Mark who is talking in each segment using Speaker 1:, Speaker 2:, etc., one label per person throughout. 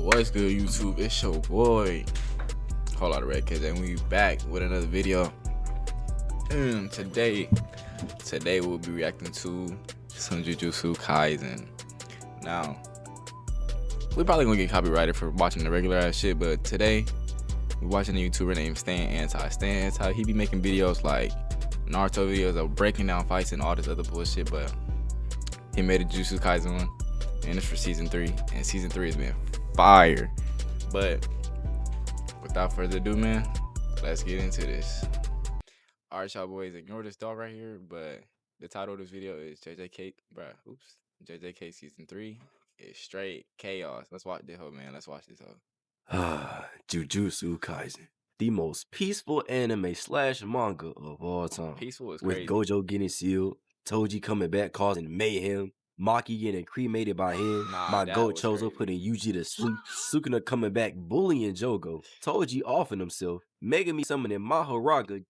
Speaker 1: What's good, YouTube? It's your boy, Whole Lot of Red Kids, and we back with another video. Today we'll be reacting to some Jujutsu Kaisen. Now, we're probably gonna get copyrighted for watching the regular ass shit, but today we're watching a YouTuber named Stan Anti. Stan Anti, he be making videos like Naruto videos of breaking down fights and all this other bullshit, but he made a Jujutsu Kaisen one, and it's for season 3, and season 3 has been fire. But without further ado, man, let's get into this. Alright, y'all boys, ignore this dog right here, but the title of this video is JJK, JJK season 3 is straight chaos. Let's watch this whole, man. Let's watch this whole.
Speaker 2: Jujutsu Kaisen, the most peaceful anime / manga of all time.
Speaker 1: Peaceful is crazy.
Speaker 2: With Gojo getting sealed, Toji coming back causing mayhem, Maki getting cremated by him, my goat Chozo putting Yuji to sleep, Sukuna coming back bullying Jogo, Toji offing himself, Megumi summoning Mahoraga.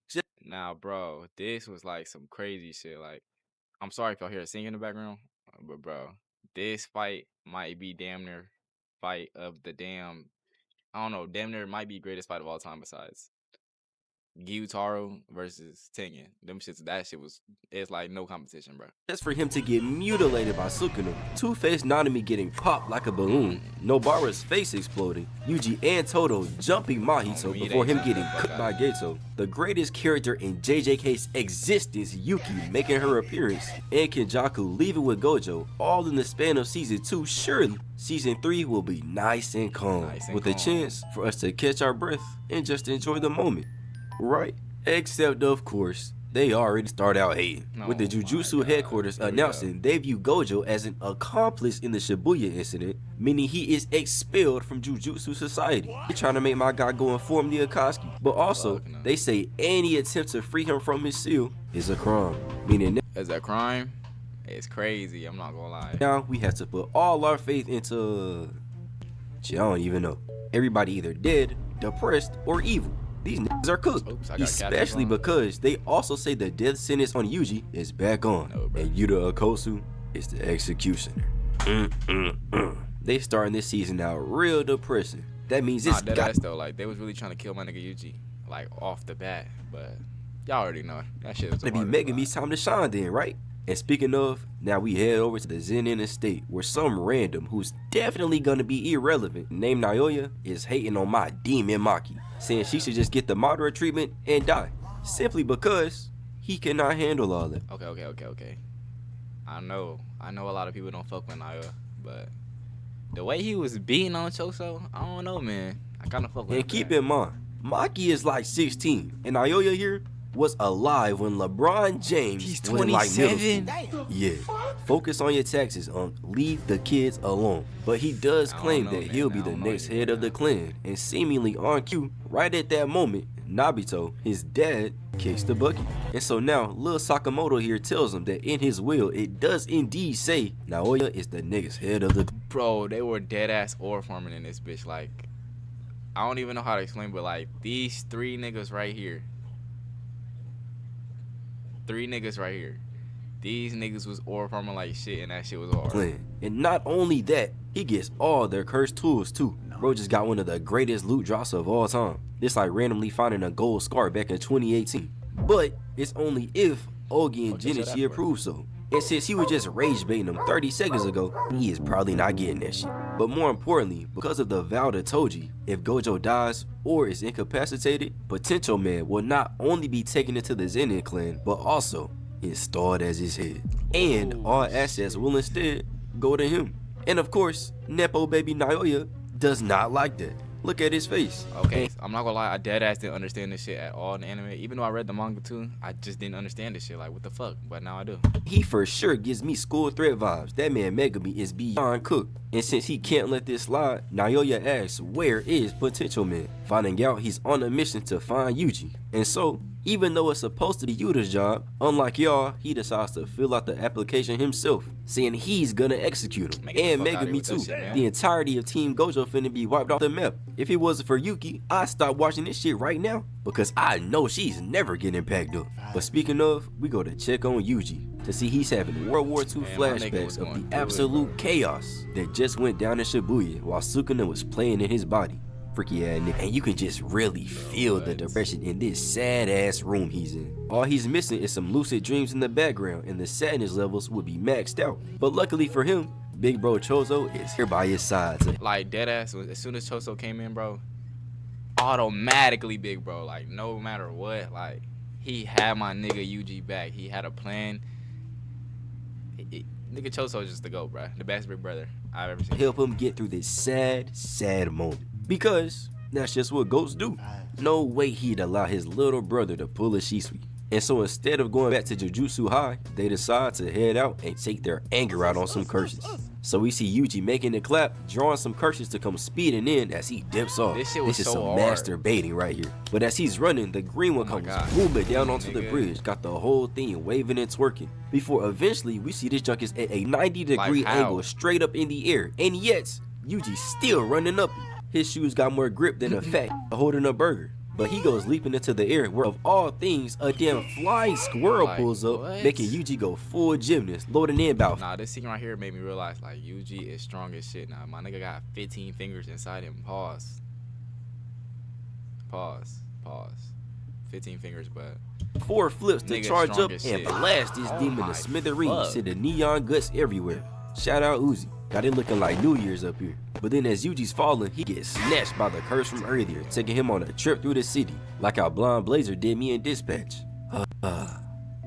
Speaker 1: Now, bro, this was like some crazy shit. Like, I'm sorry if y'all hear singing in the background, but bro, this fight might be damn near fight of the damn, I don't know, damn near might be greatest fight of all time besides Gyutaro versus Tengen. Them shits, that shit was, it's like no competition, bro.
Speaker 2: Just for him to get mutilated by Sukuna, Two-Face Nanami getting popped like a balloon, Nobara's face exploding, Yuji and Todo jumping Mahito before him getting cooked by Geto, the greatest character in JJK's existence, Yuki, making her appearance, and Kenjaku leaving with Gojo, all in the span of season 2. Surely season 3 will be nice and calm, with a chance for us to catch our breath and just enjoy the moment. Right? Except, of course, they already start out hating, with the Jujutsu headquarters announcing they view Gojo as an accomplice in the Shibuya incident, meaning he is expelled from Jujutsu society. They're trying to make my guy go inform the Akatsuki, but also they say any attempt to free him from his seal is a crime, meaning
Speaker 1: is a crime. It's crazy, I'm not gonna lie.
Speaker 2: Now we have to put all our faith into shit, I don't even know. Everybody either dead, depressed, or evil. These niggas are cooked, especially because they also say the death sentence on Yuji is back on, and Yuta Okosu is the executioner. They starting this season out real depressing. That means it's
Speaker 1: deadass though. Like, they was really trying to kill my nigga Yuji, like off the bat, but y'all already know that shit was
Speaker 2: gonna be Megumi's time to shine then, right? And speaking of, now we head over to the Zenin estate where some random who's definitely gonna be irrelevant named Naoya is hating on my demon Maki, saying she should just get the moderate treatment and die, simply because he cannot handle all that.
Speaker 1: Okay. I know a lot of people don't fuck with Naoya, but the way he was beating on Choso, I don't know, man. I kinda fuck with him.
Speaker 2: And keep in mind, Maki is like 16, and Naoya here was alive when LeBron James
Speaker 1: was
Speaker 2: 27. Like
Speaker 1: middle school.
Speaker 2: Yeah, focus on your taxes, leave the kids alone. But he does claim that he'll be the next head of the clan, and seemingly on cue, right at that moment, Nabito, his dad, kicks the bucket. And so now, Lil Sakamoto here tells him that in his will, it does indeed say Naoya is the next head of the...
Speaker 1: Bro, they were dead ass ore farming in this bitch. Like, I don't even know how to explain, but like, these three niggas right here, these niggas was ore farming like shit, and that shit was hard.
Speaker 2: And not only that, he gets all their cursed tools too. Bro just got one of the greatest loot drops of all time. This like randomly finding a gold scar back in 2018. But it's only if Ogi and Genichi approve so. And since he was just rage baiting him 30 seconds ago, he is probably not getting that shit. But more importantly, because of the vow to Toji, if Gojo dies or is incapacitated, Potential Man will not only be taken into the Zenin clan, but also installed as his head. And all assets will instead go to him. And of course, Nepo baby Naoya does not like that. Look at his face.
Speaker 1: Okay, I'm not gonna lie, I dead ass didn't understand this shit at all in the anime. Even though I read the manga too, I just didn't understand this shit. Like, what the fuck? But now I do.
Speaker 2: He for sure gives me school threat vibes. That man Megumi is beyond cooked. And since he can't let this slide, Naoya asks, where is Potential Man? Finding out he's on a mission to find Yuji. And so, even though it's supposed to be Yuta's job, unlike y'all, he decides to fill out the application himself, saying he's gonna execute him. And Megumi too. The entirety of Team Gojo finna be wiped off the map. If it wasn't for Yuki, I'd stop watching this shit right now, because I know she's never getting packed up. But speaking of, we go to check on Yuji. to see he's having World War II
Speaker 1: Man, my nigga
Speaker 2: flashbacks
Speaker 1: was
Speaker 2: of
Speaker 1: going
Speaker 2: the
Speaker 1: through it,
Speaker 2: absolute
Speaker 1: bro.
Speaker 2: chaos that just went down in Shibuya while Sukuna was playing in his body. Freaky ass nigga. And you can just really feel the depression in this sad ass room he's in. All he's missing is some lucid dreams in the background, and the sadness levels would be maxed out. But luckily for him, big bro Chozo is here by his side. So
Speaker 1: Like deadass, as soon as Choso came in, bro, automatically big bro. Like no matter what, like he had my nigga UG back. He had a plan. Nigga Choso is just the GOAT, bro. The best big brother I've ever seen.
Speaker 2: help him get through this sad moment. Because that's just what goats do. No way he'd allow his little brother to pull a Shisui. And so instead of going back to Jujutsu High, they decide to head out and take their anger out on some curses. So we see Yuji making the clap, drawing some curses to come speeding in as he dips off.
Speaker 1: This shit was
Speaker 2: is
Speaker 1: so
Speaker 2: some
Speaker 1: hard.
Speaker 2: masturbating right here. But as he's running, the green one
Speaker 1: Oh my
Speaker 2: comes
Speaker 1: God.
Speaker 2: booming down onto the
Speaker 1: Nigga.
Speaker 2: bridge, got the whole thing waving and twerking. Before eventually we see this junk is at a 90-degree
Speaker 1: Like how?
Speaker 2: angle straight up in the air. And yet, Yuji's still running up it. His shoes got more grip than a fat holding a burger. But he goes leaping into the air where of all things, a damn flying squirrel
Speaker 1: Like,
Speaker 2: pulls up,
Speaker 1: what?
Speaker 2: making Yuji go full gymnast, loading in about
Speaker 1: Nah, this scene right here made me realize like UG is strong as shit. Now my nigga got 15 fingers inside him. Pause. 15 fingers, but
Speaker 2: 4 flips to
Speaker 1: Nigga
Speaker 2: charge
Speaker 1: strong
Speaker 2: up
Speaker 1: as
Speaker 2: and
Speaker 1: shit.
Speaker 2: blast this
Speaker 1: Oh
Speaker 2: demon
Speaker 1: my
Speaker 2: to smithereens,
Speaker 1: fuck.
Speaker 2: to the neon guts everywhere. Shout out Uzi. Got it looking like New Year's up here. But then as Yuji's falling, he gets snatched by the curse from earlier, taking him on a trip through the city, like how Blonde Blazer did me in Dispatch.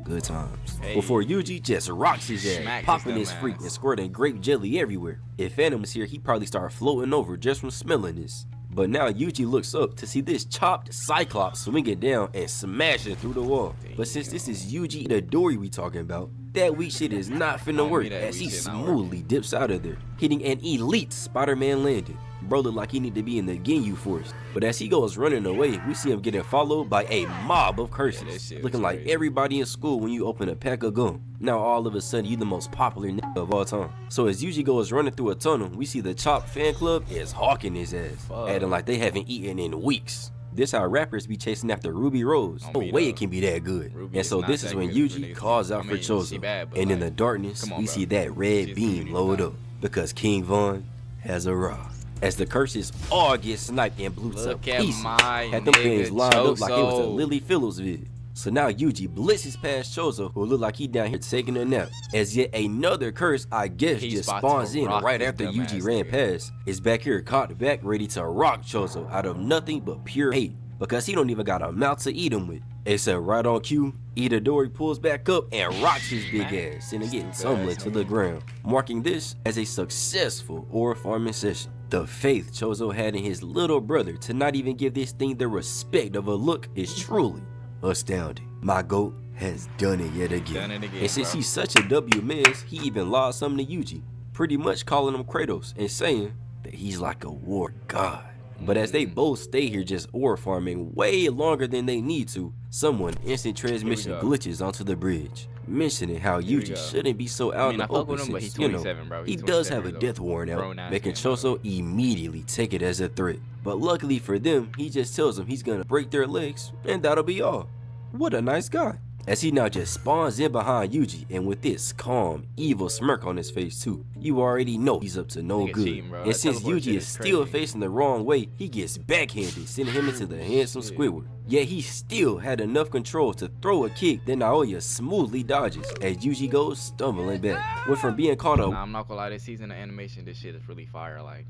Speaker 2: Good times.
Speaker 1: Hey.
Speaker 2: Before Yuji just rocks his ass,
Speaker 1: Smack
Speaker 2: popping
Speaker 1: his
Speaker 2: his
Speaker 1: dumb
Speaker 2: freak
Speaker 1: ass.
Speaker 2: and squirting grape jelly everywhere. If Phantom was here, he'd probably start floating over just from smelling this. But now Yuji looks up to see this chopped Cyclops swinging down and smashing through the wall. But since this is Yuji Itadori we talking about, that weak shit is not finna
Speaker 1: Don't
Speaker 2: work
Speaker 1: be that
Speaker 2: as
Speaker 1: weak
Speaker 2: he
Speaker 1: shit not
Speaker 2: smoothly dips out of there, hitting an elite Spider-Man landing. Bro look like he need to be in the Ginyu Force. But as he goes running away, we see him getting followed by a mob of
Speaker 1: that
Speaker 2: curses,
Speaker 1: shit
Speaker 2: looking
Speaker 1: was
Speaker 2: like
Speaker 1: crazy.
Speaker 2: everybody in school when you open a pack of gum. Now all of a sudden you the most popular nigga of all time. So as Yuji goes running through a tunnel, we see the Chop fan club is hawking his ass,
Speaker 1: Fuck.
Speaker 2: acting like they haven't eaten in weeks. This how rappers be chasing after Ruby Rose.
Speaker 1: Don't
Speaker 2: No
Speaker 1: be
Speaker 2: way
Speaker 1: though.
Speaker 2: it can be that good.
Speaker 1: Ruby
Speaker 2: And
Speaker 1: is
Speaker 2: so
Speaker 1: not
Speaker 2: this is
Speaker 1: that
Speaker 2: when
Speaker 1: good for
Speaker 2: Yuji
Speaker 1: niggas.
Speaker 2: calls out
Speaker 1: I
Speaker 2: for
Speaker 1: mean, she
Speaker 2: Chozo.
Speaker 1: bad, but
Speaker 2: And in
Speaker 1: like,
Speaker 2: the darkness,
Speaker 1: come on,
Speaker 2: we
Speaker 1: bro.
Speaker 2: see that red
Speaker 1: She's
Speaker 2: beam
Speaker 1: beauty,
Speaker 2: load
Speaker 1: bro.
Speaker 2: up because King Von has arrived. As the curses all get sniped and blew to
Speaker 1: Look at
Speaker 2: pieces,
Speaker 1: my
Speaker 2: had them
Speaker 1: nigga
Speaker 2: things lined up like it was a
Speaker 1: Chozo.
Speaker 2: Lily Phillips vid. So now Yuji blitzes past Chozo, who look like he down here taking a nap. As yet another curse, I guess,
Speaker 1: He's
Speaker 2: just
Speaker 1: about to
Speaker 2: spawns in
Speaker 1: rock
Speaker 2: right
Speaker 1: this
Speaker 2: after
Speaker 1: dumb
Speaker 2: Yuji
Speaker 1: ass
Speaker 2: ran
Speaker 1: nigga.
Speaker 2: past. Is back here caught back, ready to rock Chozo out of nothing but pure hate. Because he don't even got a mouth to eat him with. Except right on cue, Itadori pulls back up and rocks his big ass, and getting tumbling to the ground, marking this as a successful ore farming session. The faith Chozo had in his little brother to not even give this thing the respect of a look is truly astounding. My GOAT has done it yet again.
Speaker 1: Done it again,
Speaker 2: And since
Speaker 1: bro.
Speaker 2: he's such a W man, he even lost something to Yuji, pretty much calling him Kratos and saying that he's like a war god. But as they both stay here just ore farming way longer than they need to, someone instant transmission
Speaker 1: go.
Speaker 2: glitches onto the bridge, mentioning how
Speaker 1: Here we
Speaker 2: Yuji
Speaker 1: go.
Speaker 2: shouldn't be so out
Speaker 1: I mean,
Speaker 2: in
Speaker 1: I
Speaker 2: the
Speaker 1: fuck
Speaker 2: open
Speaker 1: with him, but
Speaker 2: since,
Speaker 1: he's 27, bro.
Speaker 2: he
Speaker 1: He's
Speaker 2: does have a
Speaker 1: 27,
Speaker 2: death warrant out,
Speaker 1: grown-ass
Speaker 2: making
Speaker 1: man, bro.
Speaker 2: Chozo immediately take it as a threat. But luckily for them, he just tells them he's gonna break their legs, and that'll be all. What a nice guy. As he now just spawns in behind Yuji, and with this calm, evil smirk on his face too, you already know he's up to no
Speaker 1: Nigga
Speaker 2: good.
Speaker 1: cheating, bro.
Speaker 2: And
Speaker 1: That
Speaker 2: since
Speaker 1: teleport
Speaker 2: Yuji
Speaker 1: shit
Speaker 2: is
Speaker 1: is
Speaker 2: still
Speaker 1: crazy.
Speaker 2: facing the wrong way, he gets backhanded, sending him into the handsome
Speaker 1: Shit.
Speaker 2: Squidward. Yet he still had enough control to throw a kick that Naoya smoothly dodges as Yuji goes stumbling back. Went from being caught
Speaker 1: Nah,
Speaker 2: a
Speaker 1: I'm not gonna lie, this season of animation, this shit is really fire. Like,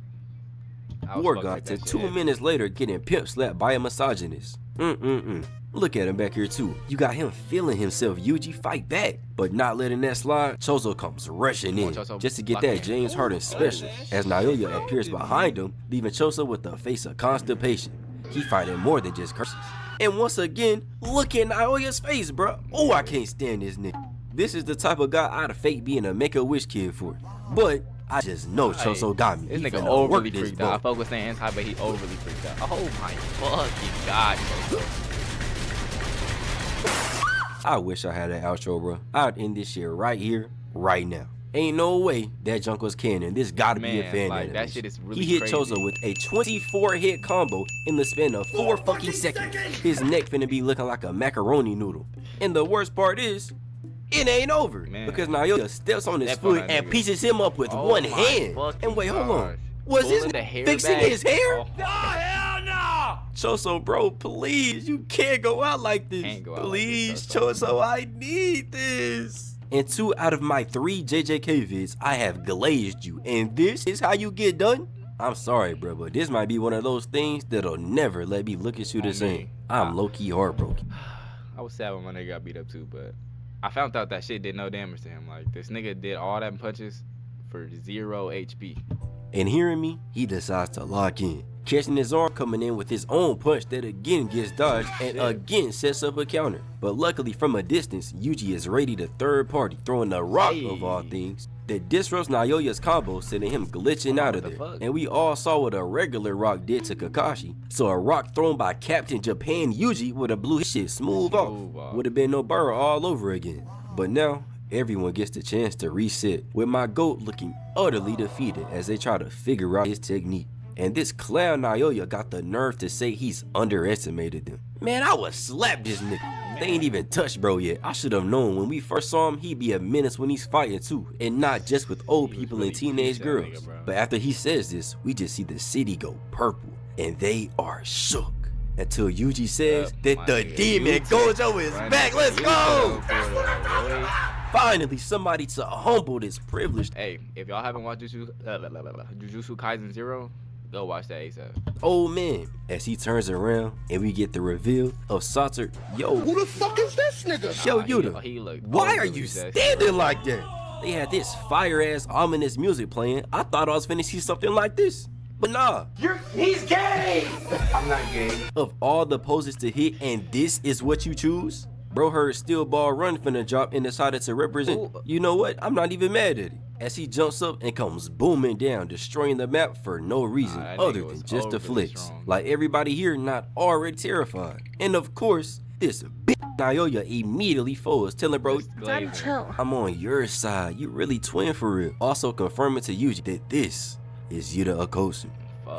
Speaker 1: I was
Speaker 2: war
Speaker 1: fucking
Speaker 2: god
Speaker 1: with
Speaker 2: to
Speaker 1: that shit
Speaker 2: 2
Speaker 1: heavy.
Speaker 2: minutes later getting pimp slapped by a misogynist. Look at him back here too. You got him feeling himself. Yuji fight back, but not letting that slide. Chozo comes rushing
Speaker 1: Come on,
Speaker 2: in
Speaker 1: Chozo.
Speaker 2: just to get
Speaker 1: Lock
Speaker 2: that
Speaker 1: in.
Speaker 2: James Harden special. As Naoya appears behind him, leaving Chozo with the face of constipation. He fighting more than just curses. And once again, look at Naoya's face, bro. Oh, I can't stand this nigga. This is the type of guy I'd fake being a Make-A-Wish kid for. But I just know Chozo got me.
Speaker 1: This
Speaker 2: He
Speaker 1: nigga
Speaker 2: finna
Speaker 1: overly
Speaker 2: work this
Speaker 1: freaked out. I
Speaker 2: ball.
Speaker 1: fuck with saying anti, but he overly freaked out. Oh my fucking god, Chozo.
Speaker 2: I wish I had an outro, bro. I'd end this shit right here, right now. Ain't no way that junk was canon. This gotta be a
Speaker 1: Man,
Speaker 2: fan
Speaker 1: like,
Speaker 2: animation.
Speaker 1: that shit is really
Speaker 2: He hit
Speaker 1: crazy.
Speaker 2: Chozo with a 24-hit combo in the span of 4 fucking seconds. His neck finna be looking like a macaroni noodle. And the worst part is, it ain't over.
Speaker 1: Man.
Speaker 2: Because Naoya steps on his
Speaker 1: Step on
Speaker 2: foot
Speaker 1: that
Speaker 2: and
Speaker 1: nigga.
Speaker 2: pieces him up with
Speaker 1: Oh
Speaker 2: one
Speaker 1: my
Speaker 2: hand.
Speaker 1: fucking
Speaker 2: And wait, hold on.
Speaker 1: gosh.
Speaker 2: Was his
Speaker 1: Pulling the hair
Speaker 2: fixing
Speaker 1: back?
Speaker 2: his hair?
Speaker 1: Oh.
Speaker 3: hell no!
Speaker 2: Choso, bro, please, you can't go out like this.
Speaker 1: Can't go out like
Speaker 2: Please,
Speaker 1: this,
Speaker 2: Choso, I need this. In 2 out of my 3 JJK vids, I have glazed you, and this is how you get done? I'm sorry, bro, but this might be one of those things that'll never let me look at you the
Speaker 1: On
Speaker 2: same.
Speaker 1: me.
Speaker 2: I'm low-key heartbroken.
Speaker 1: I was sad when my nigga got beat up too, but I found out that shit did no damage to him. Like, this nigga did all that punches for 0 HP.
Speaker 2: And hearing me, he decides to lock in, catching his arm coming in with his own punch that again gets dodged and again sets up a counter. But luckily from a distance, Yuji is ready to third party, throwing a rock of all things that disrupts Naoya's combo, sending him glitching out of
Speaker 1: What the
Speaker 2: there.
Speaker 1: fuck?
Speaker 2: And we all saw what a regular rock did to Kakashi. So a rock thrown by Captain Japan Yuji would have blew his shit smooth off. Would have been Nobara all over again. But now, everyone gets the chance to reset, with my GOAT looking utterly defeated as they try to figure out his technique. And this clown Naoya got the nerve to say he's underestimated them. Man, I would slap this nigga. They ain't even touched bro yet. I should have known when we first saw him, he'd be a menace when he's fighting too, and not just with old people
Speaker 1: really
Speaker 2: and teenage
Speaker 1: that
Speaker 2: girls.
Speaker 1: nigga, bro.
Speaker 2: But after he says this, we just see the city go purple, and they are shook. Until Yuji says that
Speaker 1: My
Speaker 2: the
Speaker 1: nigga,
Speaker 2: demon
Speaker 1: Yuta.
Speaker 2: Gojo is
Speaker 1: My
Speaker 2: back.
Speaker 1: nigga,
Speaker 2: Let's
Speaker 1: Yuta
Speaker 2: go!
Speaker 1: for the boy.
Speaker 2: Finally, somebody to humble this privileged.
Speaker 1: Hey, if y'all haven't watched Jujutsu Kaisen 0, go watch that ASAP.
Speaker 2: Old man, as he turns around and we get the reveal of Satoru. Yo,
Speaker 3: Who the fuck is this nigga?
Speaker 2: yo,
Speaker 1: He
Speaker 2: Yuta,
Speaker 1: looked
Speaker 2: why are
Speaker 1: overly
Speaker 2: you
Speaker 1: sexy,
Speaker 2: standing
Speaker 1: bro.
Speaker 2: like that? They had this fire-ass ominous music playing. I thought I was finna see something like this. But nah,
Speaker 3: He's gay! I'm not gay.
Speaker 2: of all the poses to hit and this is what you choose? Bro heard Steel Ball Run finna drop and decided to represent.
Speaker 1: Ooh.
Speaker 2: You know what? I'm not even mad at it. As he jumps up and comes booming down, destroying the map for no reason
Speaker 1: that
Speaker 2: other
Speaker 1: nigga
Speaker 2: than
Speaker 1: was
Speaker 2: just a
Speaker 1: overly
Speaker 2: flex.
Speaker 1: strong.
Speaker 2: Like everybody here not already terrified. And of course, this bitch Naoya immediately folds, telling bro,
Speaker 1: Daddy, chill.
Speaker 2: I'm on your side. You really twin for real. Also confirming to Yuji that this is Yuta Okosu,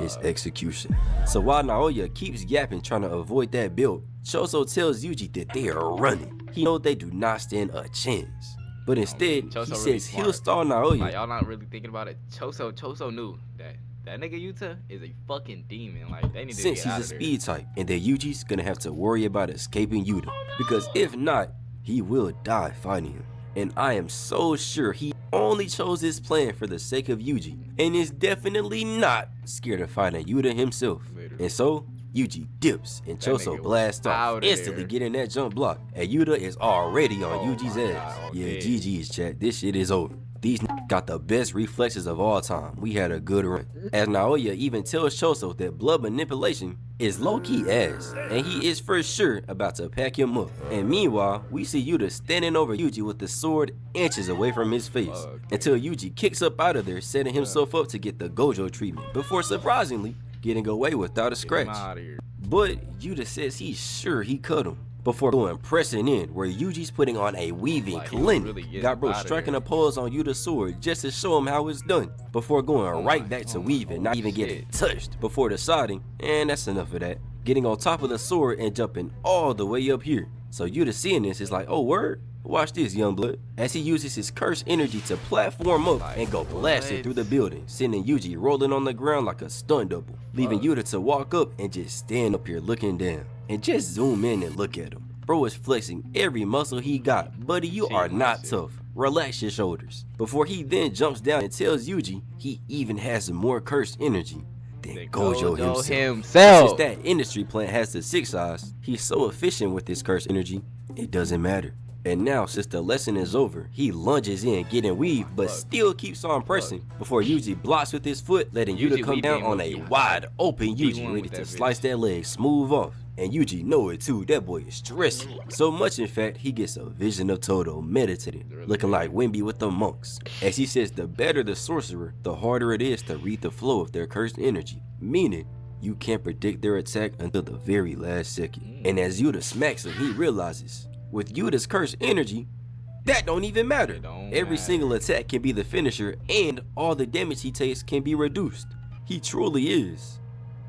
Speaker 2: his execution. So while Naoya keeps yapping trying to avoid that build, Choso tells Yuji that they are running. He knows they do not stand a chance. But instead,
Speaker 1: Choso
Speaker 2: he
Speaker 1: really
Speaker 2: says he'll
Speaker 1: smart.
Speaker 2: stall
Speaker 1: Like,
Speaker 2: Naoya.
Speaker 1: y'all not really thinking about it. Choso knew that nigga Yuta is a fucking demon. Like, they need to
Speaker 2: Since
Speaker 1: get out
Speaker 2: he's a
Speaker 1: of there.
Speaker 2: speed type, and that Yuji's gonna have to worry about escaping Yuta. Because if not, he will die fighting him. And I am so sure he only chose this plan for the sake of Yuji, and is definitely not scared of fighting Yuta himself.
Speaker 1: Literally.
Speaker 2: And so, Yuji dips and
Speaker 1: That nigga
Speaker 2: Choso
Speaker 1: was
Speaker 2: blasts off,
Speaker 1: outta
Speaker 2: instantly
Speaker 1: there.
Speaker 2: getting that jump block. And Yuta is already on
Speaker 1: Oh
Speaker 2: Yuji's
Speaker 1: my
Speaker 2: ass.
Speaker 1: God,
Speaker 2: Yeah,
Speaker 1: okay.
Speaker 2: GG's chat, this shit is over. These got the best reflexes of all time. We had a good run. As Naoya even tells Choso that blood manipulation is low-key ass, and he is for sure about to pack him up. And meanwhile, we see Yuta standing over Yuji with the sword inches away from his face,
Speaker 1: Fuck.
Speaker 2: until Yuji kicks up out of there, setting himself up to get the Gojo treatment, before surprisingly getting away without a
Speaker 1: Get him
Speaker 2: scratch.
Speaker 1: outta here.
Speaker 2: But Yuta says he's sure he cut him. Before going pressing in, where Yuji's putting on a weaving
Speaker 1: Like, he
Speaker 2: clinic.
Speaker 1: really getting
Speaker 2: Got bro
Speaker 1: outta
Speaker 2: striking
Speaker 1: there.
Speaker 2: a pose on Yuta's sword just to show him how it's done. Before going right back to weaving, not even getting
Speaker 1: shit.
Speaker 2: touched. Before deciding, and that's enough of that. Getting on top of the sword and jumping all the way up here. So Yuta seeing this is like, oh word? Watch this, young blood. As he uses his cursed energy to platform up
Speaker 1: Like,
Speaker 2: and go blasting
Speaker 1: what?
Speaker 2: through the building, sending Yuji rolling on the ground like a stun double, leaving Yuta to walk up and just stand up here looking down. And just zoom in and look at him. Bro is flexing every muscle he got. Buddy, you are not tough. Relax your shoulders. Before he then jumps down and tells Yuji he even has more cursed energy than
Speaker 1: The
Speaker 2: Gojo himself.
Speaker 1: himself.
Speaker 2: Since that industry plant has the 6 eyes, he's so efficient with his cursed energy, it doesn't matter. And now, since the lesson is over, he lunges in, getting weaved, but still keeps on pressing before Yuji blocks with his foot, letting Yuta
Speaker 1: Yuji
Speaker 2: come
Speaker 1: weaved
Speaker 2: down
Speaker 1: in
Speaker 2: on a
Speaker 1: with
Speaker 2: wide open
Speaker 1: He
Speaker 2: Yuji,
Speaker 1: won
Speaker 2: ready
Speaker 1: with
Speaker 2: to
Speaker 1: that
Speaker 2: slice
Speaker 1: bitch.
Speaker 2: that leg smooth off. And Yuji know it too, that boy is stressing. So much in fact, he gets a vision of Todo meditating, looking like Wimby with the monks. As he says, the better the sorcerer, the harder it is to read the flow of their cursed energy. Meaning, you can't predict their attack until the very last second. And as Yuta smacks him, he realizes, with Yuta's cursed energy, that don't even matter.
Speaker 1: don't
Speaker 2: Every
Speaker 1: matter.
Speaker 2: single attack can be the finisher, and all the damage he takes can be reduced. He truly is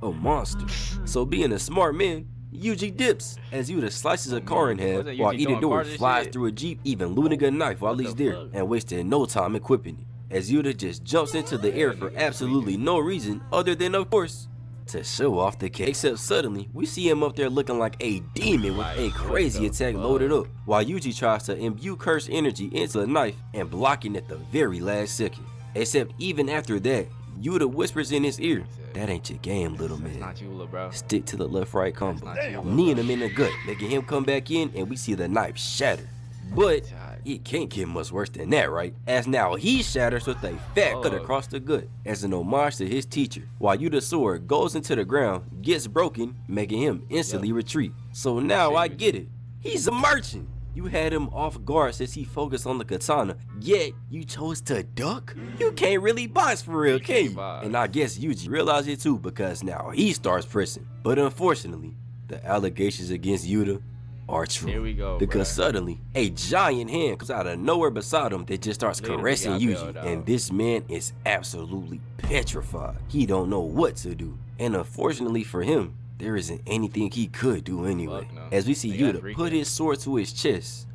Speaker 2: a monster. So being a smart man, Yuji dips as Yuta slices a car in half
Speaker 1: Wasn't
Speaker 2: while
Speaker 1: Yuji doing
Speaker 2: Itadori
Speaker 1: part of this
Speaker 2: flies
Speaker 1: shit?
Speaker 2: through a jeep, even looting a knife while
Speaker 1: What
Speaker 2: he's
Speaker 1: the
Speaker 2: there
Speaker 1: fuck?
Speaker 2: and wasting no time equipping it. As Yuta just jumps into the air for absolutely no reason other than, of course, to show off the cake. Except suddenly, we see him up there looking like a demon with a crazy attack loaded up, while Yuji tries to imbue cursed energy into the knife and blocking at the very last second. Except even after that, Yuta whispers in his ear, "That ain't your game, little
Speaker 1: It's
Speaker 2: man.
Speaker 1: not you, little bro.
Speaker 2: Stick to the left-right combo."
Speaker 1: That's not you,
Speaker 2: Kneeing him in the gut, making him come back in, and we see the knife shatter. But
Speaker 1: God.
Speaker 2: it can't get much worse than that, right? As now he shatters with a fat cut
Speaker 1: Fuck.
Speaker 2: across the gut as an homage to his teacher, while Yuta's sword goes into the ground, gets broken, making him instantly retreat. So now I get it. He's a merchant. You had him off guard since he focused on the katana, yet you chose to duck? You can't really box for real, can you?
Speaker 1: box.
Speaker 2: And I guess Yuji realized it too, because now he starts pressing. But unfortunately, the allegations against Yuta are true.
Speaker 1: Here we go,
Speaker 2: Because
Speaker 1: bruh.
Speaker 2: suddenly, a giant hand comes out of nowhere beside him that just starts
Speaker 1: Literally
Speaker 2: caressing
Speaker 1: got
Speaker 2: Yuji.
Speaker 1: bailed out.
Speaker 2: And this man is absolutely petrified. He don't know what to do. And unfortunately for him, there isn't anything he could do anyway.
Speaker 1: Fuck no.
Speaker 2: As we see
Speaker 1: They got
Speaker 2: Yuta
Speaker 1: three
Speaker 2: put
Speaker 1: kills.
Speaker 2: his sword to his chest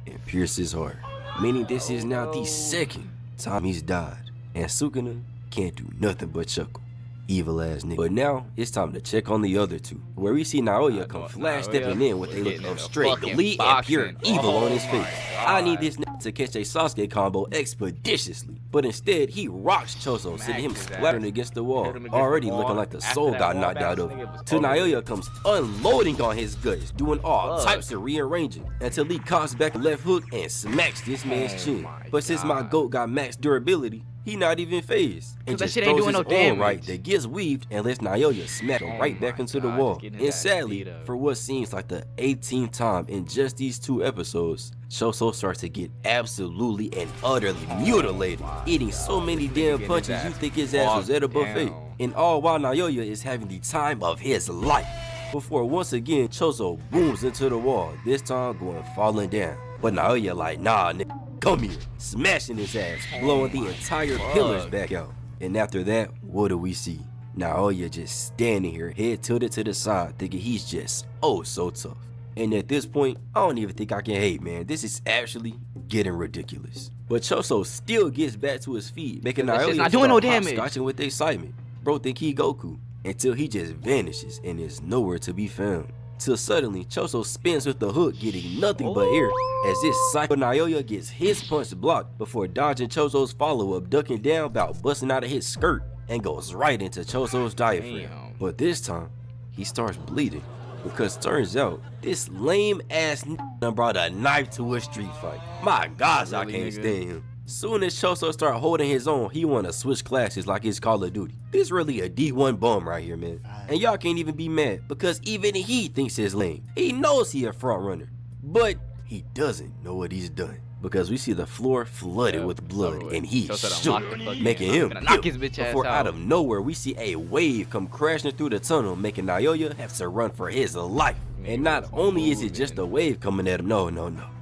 Speaker 2: and pierce his heart. Meaning this is now the second time he's died. And Sukuna can't do nothing but chuckle. Evil ass nigga. But now it's time to check on the other two, where we see Naoya come flash stepping in with a look
Speaker 1: getting
Speaker 2: of
Speaker 1: in the
Speaker 2: straight
Speaker 1: fucking
Speaker 2: glee and pure
Speaker 1: boxing.
Speaker 2: evil
Speaker 1: Oh
Speaker 2: on his
Speaker 1: my
Speaker 2: face. I need
Speaker 1: God.
Speaker 2: this nigga to catch a Sasuke combo expeditiously, but instead he rocks Choso, sending him
Speaker 1: Smacked his
Speaker 2: splattering
Speaker 1: ass.
Speaker 2: against the wall,
Speaker 1: Hit him against
Speaker 2: already
Speaker 1: the wall.
Speaker 2: looking like the
Speaker 1: After
Speaker 2: soul
Speaker 1: that
Speaker 2: got
Speaker 1: wall
Speaker 2: knocked out
Speaker 1: bounce,
Speaker 2: of
Speaker 1: nigga
Speaker 2: him.
Speaker 1: was
Speaker 2: To
Speaker 1: over.
Speaker 2: Naoya comes unloading on his guts, doing all
Speaker 1: Fuck.
Speaker 2: types of rearranging until he cocks back a left hook and smacks this man's
Speaker 1: Oh
Speaker 2: chin.
Speaker 1: my
Speaker 2: But since my
Speaker 1: God.
Speaker 2: goat got max durability, he not even phased and
Speaker 1: 'Cause that
Speaker 2: just
Speaker 1: shit ain't
Speaker 2: throws
Speaker 1: doing
Speaker 2: his
Speaker 1: no
Speaker 2: arm
Speaker 1: damage.
Speaker 2: right that gets weaved and lets Naoya smack him
Speaker 1: Oh
Speaker 2: right back
Speaker 1: my
Speaker 2: into the
Speaker 1: God,
Speaker 2: wall.
Speaker 1: just getting
Speaker 2: And
Speaker 1: his ass
Speaker 2: sadly,
Speaker 1: beat up.
Speaker 2: for what seems like the 18th time in just these 2 episodes, Choso starts to get absolutely and utterly mutilated, eating so many damn
Speaker 1: getting his
Speaker 2: punches
Speaker 1: ass
Speaker 2: you think his ass was at a
Speaker 1: walked
Speaker 2: buffet.
Speaker 1: down.
Speaker 2: And all while Naoya is having the time of his life. Before once again Choso booms into the wall, this time going falling down. But Naoya like, "Nah, nigga, come here," smashing his ass, blowing the entire pillars back out. And after that, what do we see? Naoya just standing here, head tilted to the side, thinking he's just oh so tough. And at this point, I don't even think I can hate, man. This is actually getting ridiculous. But Choso still gets back to his feet, making
Speaker 1: That shit's
Speaker 2: Naoya
Speaker 1: not doing no
Speaker 2: start
Speaker 1: damage.
Speaker 2: hopscotching with excitement. Bro think he Goku, until he just vanishes and is nowhere to be found. Till suddenly, Choso spins with the hook, getting nothing but air, as this psycho Naoya gets his punch blocked before dodging Choso's follow-up, ducking down about busting out of his skirt, and goes right into Choso's diaphragm.
Speaker 1: Damn.
Speaker 2: But this time, he starts bleeding, because turns out, this lame-ass done brought a knife to a street fight. My gosh, I
Speaker 1: Really,
Speaker 2: can't
Speaker 1: nigga?
Speaker 2: stand him. Soon as Choso start holding his own, he wanna switch classes like it's Call of Duty. This really a D1 bum right here, man. And y'all can't even be mad, because even he thinks it's lame. He knows he a front runner, but he doesn't know what he's done. Because we see the floor flooded
Speaker 1: Yeah,
Speaker 2: with blood,
Speaker 1: everywhere.
Speaker 2: and he
Speaker 1: Choso done
Speaker 2: shook,
Speaker 1: locked the fucking
Speaker 2: making
Speaker 1: game.
Speaker 2: him
Speaker 1: Finna knock
Speaker 2: peel.
Speaker 1: his bitch ass
Speaker 2: Before out
Speaker 1: out.
Speaker 2: of nowhere, we see a wave come crashing through the tunnel, making Naoya have to run for his life. And not only is it just a wave coming at him, no.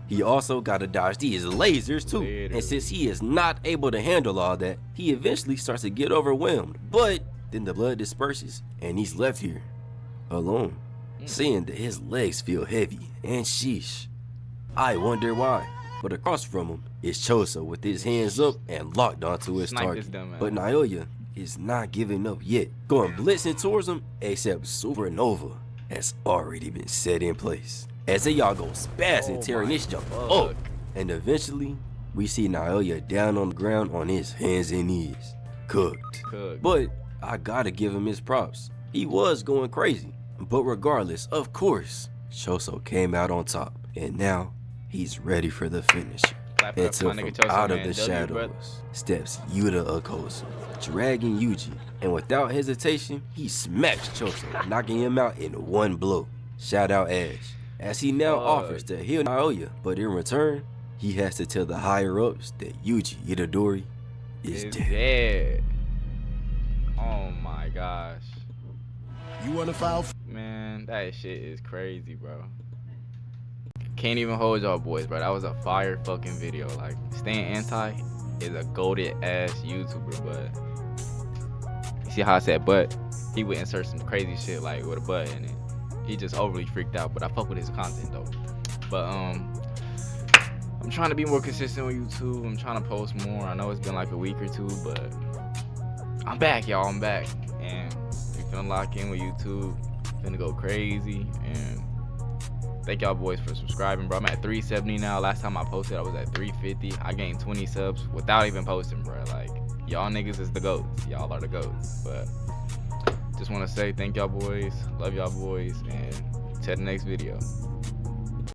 Speaker 2: He also gotta dodge these lasers too. And since he is not able to handle all that, he eventually starts to get overwhelmed. But then the blood disperses, and he's left here, alone, seeing that his legs feel heavy, and sheesh. I wonder why. But across from him is Choso with his hands up and locked onto his
Speaker 1: Snipe
Speaker 2: target.
Speaker 1: this dumb ass.
Speaker 2: But Naoya is not giving up yet, going blitzing towards him, except Supernova has already been set in place. As they all go spazzing, tearing this jump up. And eventually, we see Naoya down on the ground on his hands and knees, cooked. But I gotta give him his props. He was going crazy. But regardless, of course, Choso came out on top. And now, he's ready for the finish.
Speaker 1: Clap it up,
Speaker 2: Until
Speaker 1: my nigga
Speaker 2: from
Speaker 1: Choso,
Speaker 2: out of
Speaker 1: man.
Speaker 2: the
Speaker 1: W,
Speaker 2: shadows
Speaker 1: brother.
Speaker 2: steps Yuta Okosu, dragging Yuji. And without hesitation, he smacks Choso, knocking him out in one blow. Shout out Ash, as he now offers to heal Naoya, but in return, he has to tell the higher-ups that Yuji Itadori is
Speaker 1: It's
Speaker 2: dead.
Speaker 1: dead. Oh my gosh.
Speaker 4: You wanna file?
Speaker 1: Man, that shit is crazy, bro. Can't even hold y'all boys, bro. That was a fire fucking video. Like, Staying Anti is a goated ass YouTuber, but you see how I said but? He would insert some crazy shit like with a butt in it. He just overly freaked out, but I fuck with his content though. But I'm trying to be more consistent on YouTube. I'm trying to post more. I know it's been like a week or two, but I'm back, y'all. I'm back, and we finna lock in with YouTube. Finna go crazy, and thank y'all boys for subscribing, bro. I'm at 370 now. Last time I posted, I was at 350. I gained 20 subs without even posting, bro. Like, y'all niggas is the GOATs. Y'all are the GOATs. But just want to say thank y'all boys. Love y'all boys. And till the next video.